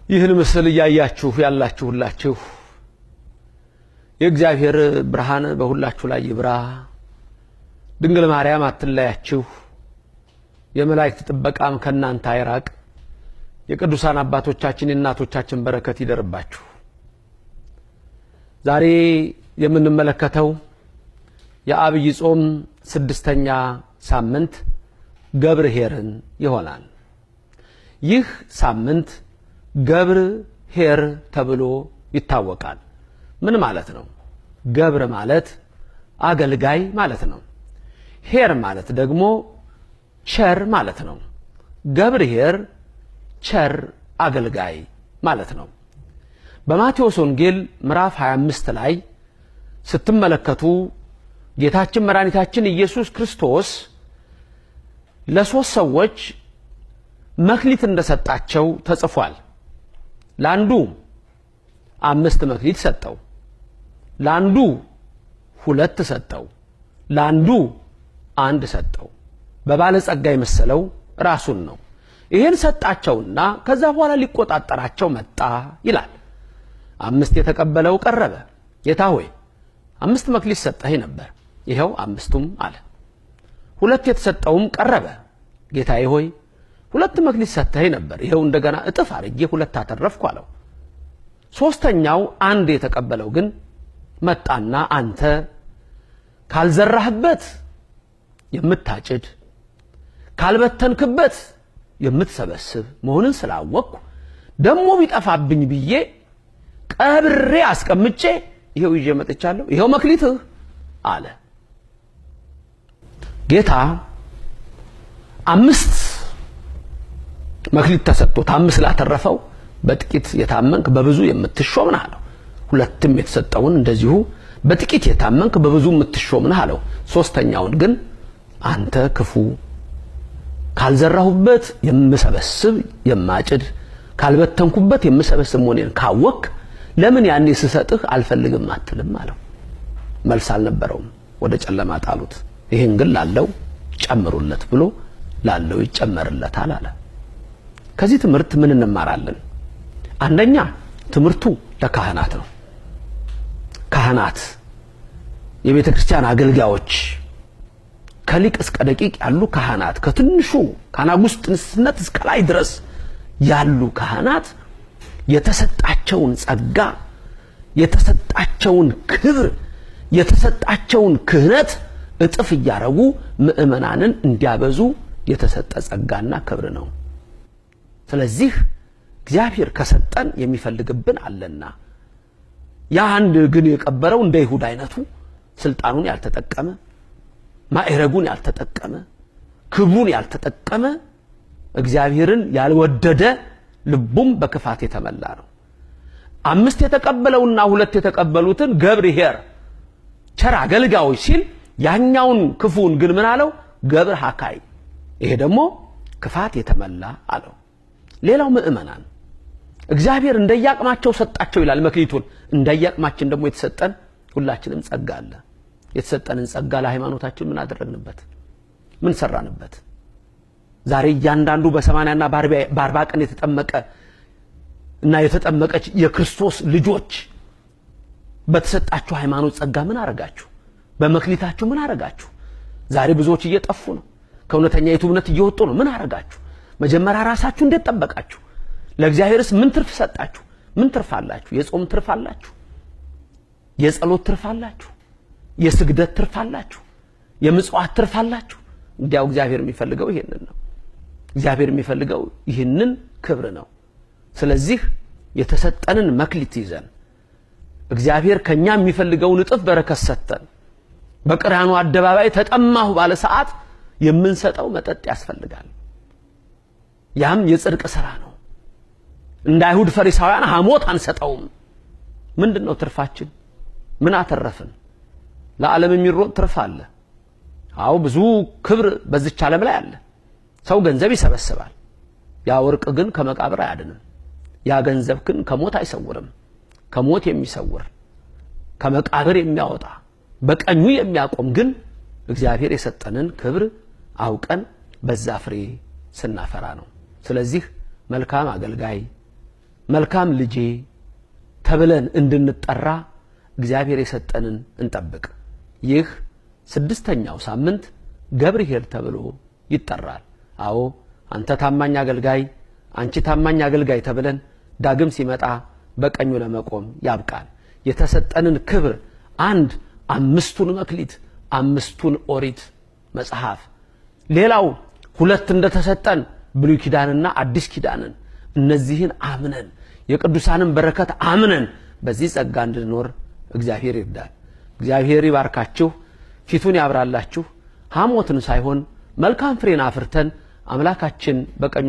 ይህን ምስል ያያችሁ ያላችሁላችሁ የእግዚአብሔር ብርሃን በሁላችሁ ላይ ይብራ። ድንግል ማርያም አትለያችሁ። የመላእክት ጥበቃም ከናንተ አይራቅ። የቅዱሳን አባቶቻችን የእናቶቻችን በረከት ይደርባችሁ። ዛሬ የምንመለከተው የአብይ ጾም 6ኛ ሳምንት ገብርኄርን ይሆናል። ይህ ሳምንት ገብርኄር ተብሎ ይታወቃል። ምን ማለት ነው? ገብር ማለት አገልጋይ ማለት ነው። ኄር ማለት ደግሞ ቸር ማለት ነው። ገብርኄር ቸር አገልጋይ ማለት ነው። በማቴዎስ ወንጌል ምዕራፍ 25 ላይ ስትመለከቱ ጌታችን መድኃኒታችን ኢየሱስ ክርስቶስ ለሶስት ሰዎች መክሊት እንደሰጣቸው ተጽፏል። ለአንዱ 5 መክሊት ሰጠው፣ ለአንዱ 2 ሰጠው፣ ለአንዱ 1 ሰጠው። በባለጸጋ የመሰለው ራሱን ነው። ይሄን ሰጣቸውና ከዛ በኋላ ሊቆጣጠራቸው መጣ ይላል። 5 የተቀበለው ቀረበ። ጌታ ሆይ 5 መክሊት ሰጠኸኝ ነበር፣ ይሄው 5ቱም አለ። 2 የተሰጠውም ቀረበ። ጌታዬ ሆይ 2 መክሊት ሰጠኸኝ ነበር፣ ይሄው እንደገና እጥፍ አድርጌ 2 አተረፍኩ አለው። 3ኛው 1 የተቀበለው ግን መጣና አንተ ካልዘራህበት የምታጭድ ካልበተንክበት የምትሰበስብ መሆንን ስላወቅኩ ደሞ ቢጠፋብኝ ብዬ ቀብሬ አስቀምጬ ይሄው ይዤ መጥቻለሁ፣ ይሄው መክሊትህ አለ። ጌታ 5 መክሊት ተሰጥቶት 5 ላተረፈው በጥቂት የታመንክ በብዙ የምትሾም ነህ አለው። 2ም የተሰጠውን እንደዚሁ በጥቂት የታመንክ በብዙ የምትሾም ነህ አለው። 3ኛውን ግን አንተ ክፉ ካልዘራሁበት የምሰበስብ የማጭድ ካልበተንኩበት የምሰበስብ መሆኔን ካወቅ ለምን ያኔ ስሰጥህ አልፈልግም አትልም አለው። መልስ አልነበረውም። ወደ ጨለማ ጣሉት። ይሄን ግን ላለው ጨምሩለት ብሎ ላለው ይጨመርለታል አለ። ከዚህ ትምህርት ምን እንማራለን? አንደኛ ትምህርቱ ለካህናት ነው። ካህናት የቤተ ክርስቲያን አገልጋዮች ከሊቅ እስከ ደቂቅ ያሉ ካህናት ከትንሹ ከአናጉስጥነት እስከ ላይ ድረስ ያሉ ካህናት የተሰጣቸውን ጸጋ የተሰጣቸውን ክብር የተሰጣቸውን ክህነት እጥፍ እያረጉ ምእመናንን እንዲያበዙ የተሰጠ ጸጋና ክብር ነው። ስለዚህ እግዚአብሔር ከሰጠን የሚፈልግብን አለና ያ አንድ ግን የቀበረው እንደ ይሁዳ አይነቱ ስልጣኑን ያልተጠቀመ ማዕረጉን ያልተጠቀመ ክብሩን ያልተጠቀመ እግዚአብሔርን ያልወደደ ልቡም በክፋት የተመላ ነው። 5 የተቀበለውና 2 የተቀበሉትን ገብርኄር ቸር አገልጋዮች ሲል ያኛውን ክፉን ግን ምን አለው? ገብር ሐካይ፣ ይሄ ደግሞ ክፋት የተመላ አለው። ሌላው ምእመናን እግዚአብሔር እንደያቅማቸው ሰጣቸው ይላል መክሊቱን። እንደያቅማችን ደግሞ የተሰጠን ሁላችንም ጸጋ አለ። የተሰጠንን ጸጋ ለሃይማኖታችን ምን አደረግንበት? ምን ሰራንበት? ዛሬ እያንዳንዱ በ80ና በ40 ቀን የተጠመቀ እና የተጠመቀች የክርስቶስ ልጆች በተሰጣችሁ ሃይማኖት ጸጋ ምን አረጋችሁ? በመክሊታችሁ ምን አረጋችሁ? ዛሬ ብዙዎች እየጠፉ ነው። ከእውነተኛ እምነት እየወጡ ነው። ምን አረጋችሁ? መጀመሪያ ራሳችሁ እንዴት ጠበቃችሁ? ለእግዚአብሔርስ ምን ትርፍ ሰጣችሁ? ምን ትርፍ አላችሁ? የጾም ትርፍ አላችሁ? የጸሎት ትርፍ አላችሁ? የስግደት ትርፍ አላችሁ? የምጽዋት ትርፍ አላችሁ? እንዲያው እግዚአብሔር የሚፈልገው ይሄንን ነው። እግዚአብሔር የሚፈልገው ይሄንን ክብር ነው። ስለዚህ የተሰጠንን መክሊት ይዘን እግዚአብሔር ከኛ የሚፈልገውን እጥፍ በረከት ሰጠን በቀራኑ አደባባይ ተጠማሁ ባለ ሰዓት የምንሰጠው መጠጥ ያስፈልጋል። ያም የጽድቅ ሥራ ነው። እንደ አይሁድ ፈሪሳውያን ሐሞት አንሰጠውም። ምንድነው ትርፋችን? ምን አተረፍን? ለዓለም የሚሮጥ ትርፍ አለ። አው ብዙ ክብር በዚች ዓለም ላይ አለ። ሰው ገንዘብ ይሰበስባል። ያ ወርቅ ግን ከመቃብር አያድንም። ያ ገንዘብ ግን ከሞት አይሰውርም። ከሞት የሚሰውር ከመቃብር የሚያወጣ በቀኙ የሚያቆም ግን እግዚአብሔር የሰጠንን ክብር አውቀን በዛ ፍሬ ስናፈራ ነው። ስለዚህ መልካም አገልጋይ መልካም ልጄ ተብለን እንድንጠራ እግዚአብሔር የሰጠንን እንጠብቅ። ይህ 6ኛው ሳምንት ገብርኄር ተብሎ ይጠራል። አዎ አንተ ታማኝ አገልጋይ፣ አንቺ ታማኝ አገልጋይ ተብለን ዳግም ሲመጣ በቀኙ ለመቆም ያብቃል። የተሰጠንን ክብር 5ቱን መክሊት 5ቱን ኦሪት መጽሐፍ ሌላው 2 እንደተሰጠን ብሉይ ኪዳንና አዲስ ኪዳንን እነዚህን አምነን የቅዱሳንን በረከት አምነን በዚህ ጸጋ እንድንኖር እግዚአብሔር ይርዳል። እግዚአብሔር ይባርካችሁ፣ ፊቱን ያብራላችሁ። ሐሞትን ሳይሆን መልካም ፍሬን አፍርተን አምላካችን በቀኙ